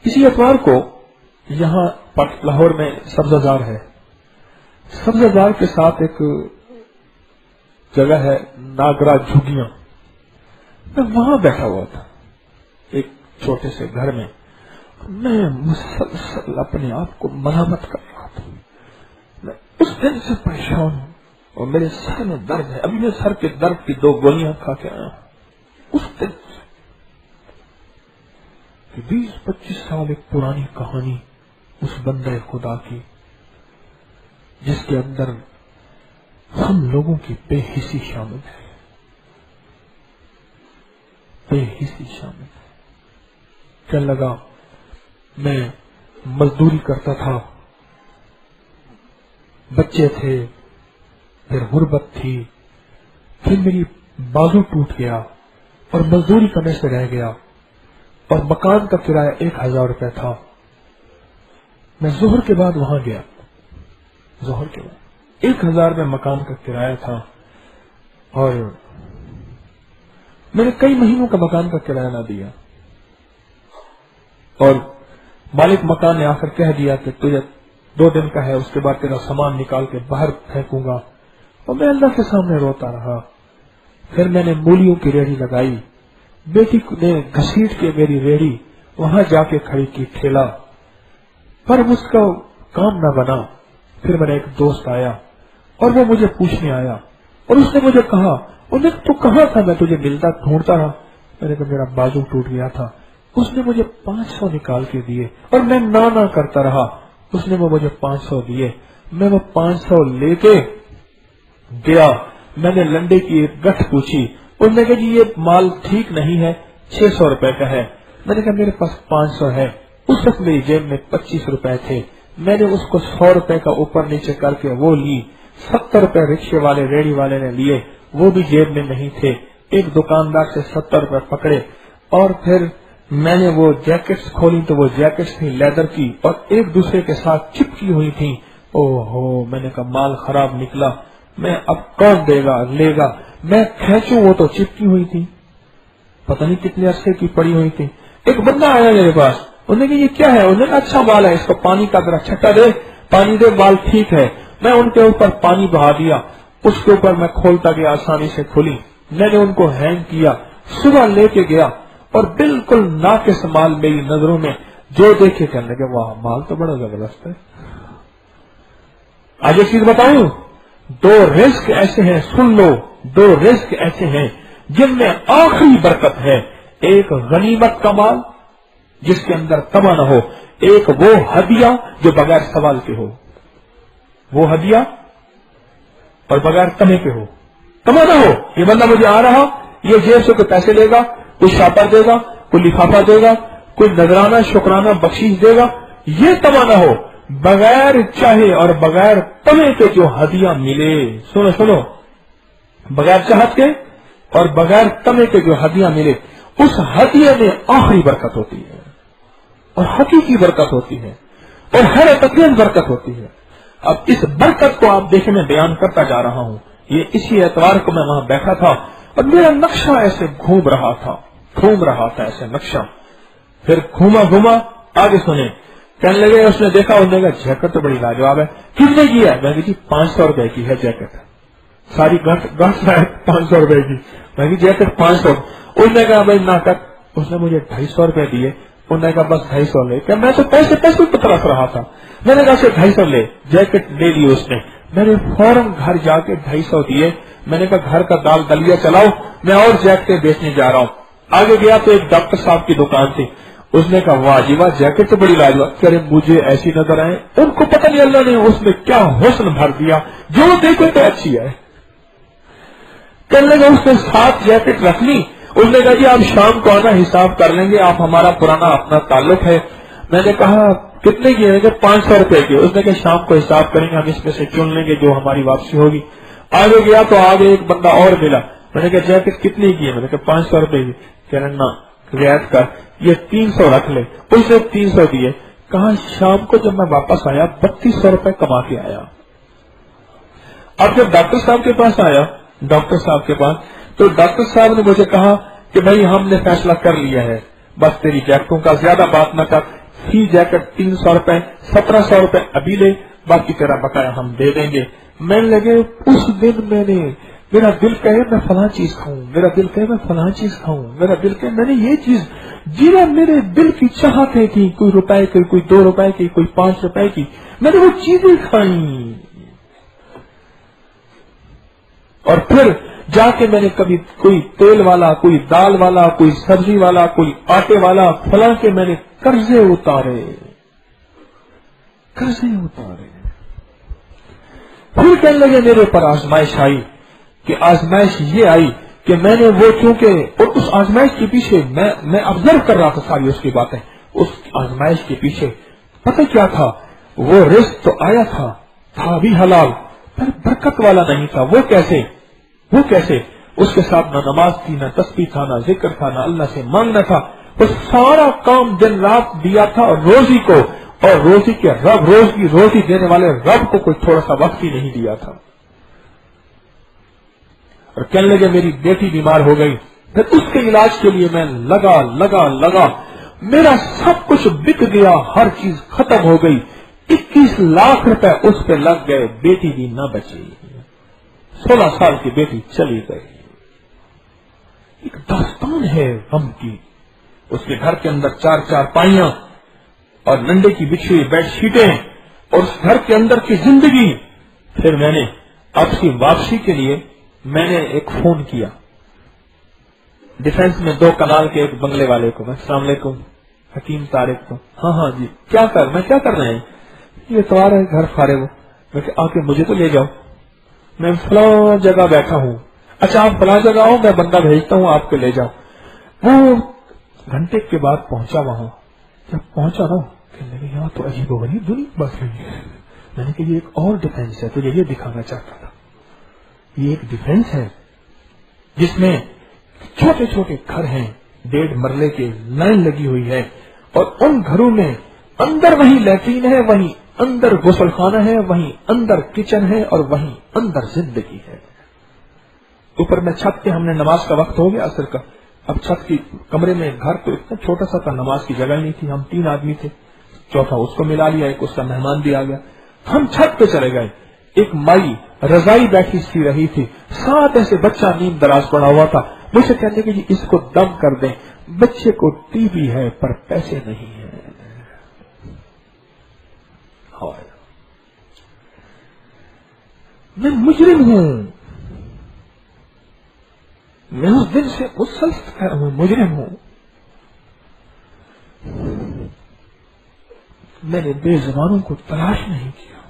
इसी एतवार को यहाँ लाहौर में सब्जाजार है, सब्जाजार के साथ एक जगह है नागरा झुग्गियां। मैं वहां बैठा हुआ था एक छोटे से घर में। मैं मुसलसल अपने आप को मलामत कर रहा था। मैं उस दिन से परेशान हूं और मेरे सर में दर्द है। अभी मैं सर के दर्द की 2 गोलियां खा के आया हूं। उस दिन से 20-25 साल एक पुरानी कहानी उस बंदे खुदा की, जिसके अंदर हम लोगों की बेहिसी शामिल है, बेहिसी शामिल है। क्या लगा, मैं मजदूरी करता था, बच्चे थे, फिर गुर्बत थी, फिर मेरी बाजू टूट गया और मजदूरी करने से रह गया और मकान का किराया 1000 रुपए था। मैं जोहर के बाद वहां गया, जोहर के बाद 1000 में मकान का किराया था और मैंने कई महीनों का मकान का किराया ना दिया और मालिक मकान ने आकर कह दिया कि तुझे 2 दिन का है, उसके बाद तेरा सामान निकाल के बाहर फेंकूंगा। और मैं अल्लाह के सामने रोता रहा। फिर मैंने मूलियों की रेहड़ी लगाई, बेटी ने घसीट के मेरी रेहड़ी वहां जाके खड़ी की ठेला, पर उसका काम न बना। फिर मेरा एक दोस्त आया और वो मुझे पूछने आया और उसने मुझे कहा, उन्हें तो कहा था, मैं तुझे मिलता ढूंढता रहा। मैंने कहा मेरा बाजू टूट गया था। उसने मुझे 500 निकाल के दिए और मैं ना करता रहा। उसने वो मुझे 500 दिए। मैं वो 500 लेके गया। मैंने लंडे की एक गठ पूछी, उसने कहा जी ये माल ठीक नहीं है, 600 रुपए का है। मैंने कहा मेरे पास 500 है। उस वक्त मेरी जेब में 25 रुपए थे। मैंने उसको 100 रुपए का ऊपर नीचे करके वो ली। 70 रुपए रिक्शे वाले रेहड़ी वाले ने लिए, वो भी जेब में नहीं थे। एक दुकानदार से 70 रुपए पकड़े और फिर मैंने वो जैकेट्स खोली तो वो जैकेट्स थी लेदर की और एक दूसरे के साथ चिपकी हुई थी। ओहो, मैंने कहा माल खराब निकला, मैं अब कौन देगा लेगा। मैं खींचू, वो तो चिपकी हुई थी, पता नहीं कितने अरसे की पड़ी हुई थी। एक बंदा आया मेरे पास, उन्होंने कहा ये क्या है? उन्होंने कहा अच्छा माल है, इसको पानी का जरा छट्टा दे, पानी दे, माल ठीक है। मैं उनके ऊपर पानी बहा दिया, उसके ऊपर मैं खोलता गया, आसानी से खुली। मैंने उनको हैंग किया, सुबह लेके गया और बिल्कुल नाकिस माल मेरी नजरों में, जो देखे कहने लगे वाह माल तो बड़ा जबरदस्त है। आज एक चीज बताऊं, 2 रिस्क ऐसे हैं, सुन लो, 2 रिस्क ऐसे हैं जिनमें आखिरी बरकत है। एक गनीमत का माल जिसके अंदर तमा न हो, एक वो हदिया जो बगैर सवाल के हो, वो हदिया और बगैर तमे के हो, तमा न हो। ये बंदा मुझे आ रहा, ये जेब से कोई पैसे लेगा, कोई शापर देगा, कोई लिफाफा देगा, कोई नजराना शुक्राना बख्शीश देगा, ये तमा न हो। बगैर चाहे और बगैर तमे के जो हदिया मिले, सुनो सुनो, बगैर चाहत के और बगैर तमे के जो हदिया मिले, उस हदिये में आखिरी बरकत होती है और हकीकी बरकत होती है और हैरत अंगेज बरकत होती है। अब इस बरकत को आप देखें, मैं बयान करता जा रहा हूं। ये इसी एतवार को मैं वहां बैठा था और मेरा नक्शा ऐसे घूम रहा था ऐसे नक्शा। फिर घूमा, आगे सुने, कहने लगे, उसने देखा, उसने कहा जैकेट तो बड़ी लाजवाब है, कितने की है? मैंने जी 500 रुपए की है जैकेट, सारी गठ 500 रुपए की। मैं जैकेट 500। उसने कहा भाई नाटक, उसने मुझे 250 रुपए दिए। उन्होंने कहा बस 250 ले। क्या मैं तो पैसे को तरफ रहा था। मैंने कहा 250 ले, जैकेट ले ली उसने। मैंने फौरन घर जाके 250 दिए। मैंने कहा घर का दाल दलिया चलाओ, मैं और जैकेटें बेचने जा रहा हूँ। आगे गया तो एक डॉक्टर साहब की दुकान थी। उसने कहा वाह जी वाह, जैकेट तो बड़ी लाजवाब। कह रहे मुझे ऐसी नजर आए, उनको पता नहीं अल्लाह ने उसमें क्या हुस्न भर दिया, जो देखे तो अच्छी है। कहने लगा उसने 7 जैकेट रख ली। उसने कहा जी आप शाम को आना, हिसाब कर लेंगे, आप हमारा पुराना अपना ताल्लुक है। मैंने कहा कितने की है? 500 रुपए की। उसने कहा शाम को हिसाब करेंगे, हम इसमें से चुन लेंगे जो हमारी वापसी होगी। आगे गया तो आगे एक बंदा और मिला। मैंने कहा जैकेट कितने की है? मैंने कहा 500 रुपए की। कह रहे ना रियायत कर, ये 300 रख ले। उसने 300 दिए। कहा शाम को जब मैं वापस आया 3200 रुपए कमा के आया। अब जब डॉक्टर साहब के पास आया, तो डॉक्टर साहब ने मुझे कहा कि भाई हमने फैसला कर लिया है, बस तेरी जैकेटों का ज्यादा बात न कर, फी जैकेट 300 रुपए, 1700 रुपए अभी ले, बाकी तेरा बकाया हम दे देंगे। मैंने लगे उस दिन मेरा दिल कहे मैं फलां चीज खाऊं, मेरा दिल कहे मैं फलां चीज खाऊं, मेरा दिल कहे मैंने ये चीज जिन्हें मेरे दिल की चाहतें थी, कोई रुपए की, कोई 2 रुपए की, कोई 5 रुपए की, मैंने वो चीजें खाई। और फिर जाके मैंने कभी कोई तेल वाला, कोई दाल वाला, कोई सब्जी वाला, कोई आटे वाला, फलां के मैंने कर्जे उतारे। फिर कहने लगे मेरे पर आजमाइश आई, कि आजमाइश ये आई कि मैंने वो चूंकि, और उस आजमाइश के पीछे मैं ऑब्जर्व कर रहा था सारी उसकी बातें। उस आजमाइश के पीछे पता क्या था, वो रिस्क तो आया था भी हलाल, पर बरकत वाला नहीं था। वो कैसे? उसके साथ ना नमाज थी, ना तस्बीह था, ना जिक्र था, ना अल्लाह से मांगना था। वो सारा काम दिन रात दिया था रोजी को, और रोजी के रब, रोज की रोजी देने वाले रब को कोई थोड़ा सा वक्त ही नहीं दिया था। और कहने लगे मेरी बेटी बीमार हो गई, फिर उसके इलाज के लिए मैं लगा, मेरा सब कुछ बिक गया, हर चीज खत्म हो गई, 21 लाख रुपए उस पे लग गए, बेटी भी न बची, 16 साल की बेटी चली गई। एक दास्तान है गम की। उसके घर के अंदर 4 चारपाइयां और नंडे की बिछी हुई बेडशीटें, और उस घर के अंदर की जिंदगी। फिर मैंने आपकी वापसी के लिए मैंने एक फोन किया डिफेंस में 2 कनाल के एक बंगले वाले को, अस्सलाम वालेकुम हकीम तारिक को। हाँ जी, क्या कर रहे हैं? ये तुम्हारा घर फारे हो। मैं आके मुझे तो ले जाओ, मैं फलां जगह बैठा हूँ। अच्छा आप फलां जगह आओ, मैं बंदा भेजता हूँ आपको ले जाओ। वो घंटे के बाद पहुंचा वहां। जब पहुंचा ना, कहने लगे यहाँ तो अजीबोगरीब दुनिया बस रही है। मैंने कहा ये एक और डिफेंस है, तुझे ये दिखाना चाहता था। ये एक डिफेंस है जिसमें छोटे छोटे घर हैं, 1.5 मरले के, लाइन लगी हुई है, और उन घरों में अंदर वहीं लैट्रीन है, वहीं अंदर गुसलखाना है, वहीं अंदर किचन है, और वहीं अंदर जिंदगी है। ऊपर में छत पे हमने नमाज का वक्त हो गया असर का। अब छत की कमरे में, घर तो इतना छोटा सा था, नमाज की जगह नहीं थी। हम 3 आदमी थे, चौथा उसको मिला लिया, एक उसका मेहमान भी आ गया। हम छत पे चले गए। एक माई रजाई बैठी सी रही थी, साथ ऐसे बच्चा नींद दराज पड़ा हुआ था। मुझे कहने कि जी इसको दम कर दें, बच्चे को टीबी है पर पैसे नहीं है। मैं मुजरिम हूं, मैं उस दिन से मुसलसल हूं, मुजरिम हूं। मैंने बेजुबानों को तलाश नहीं किया।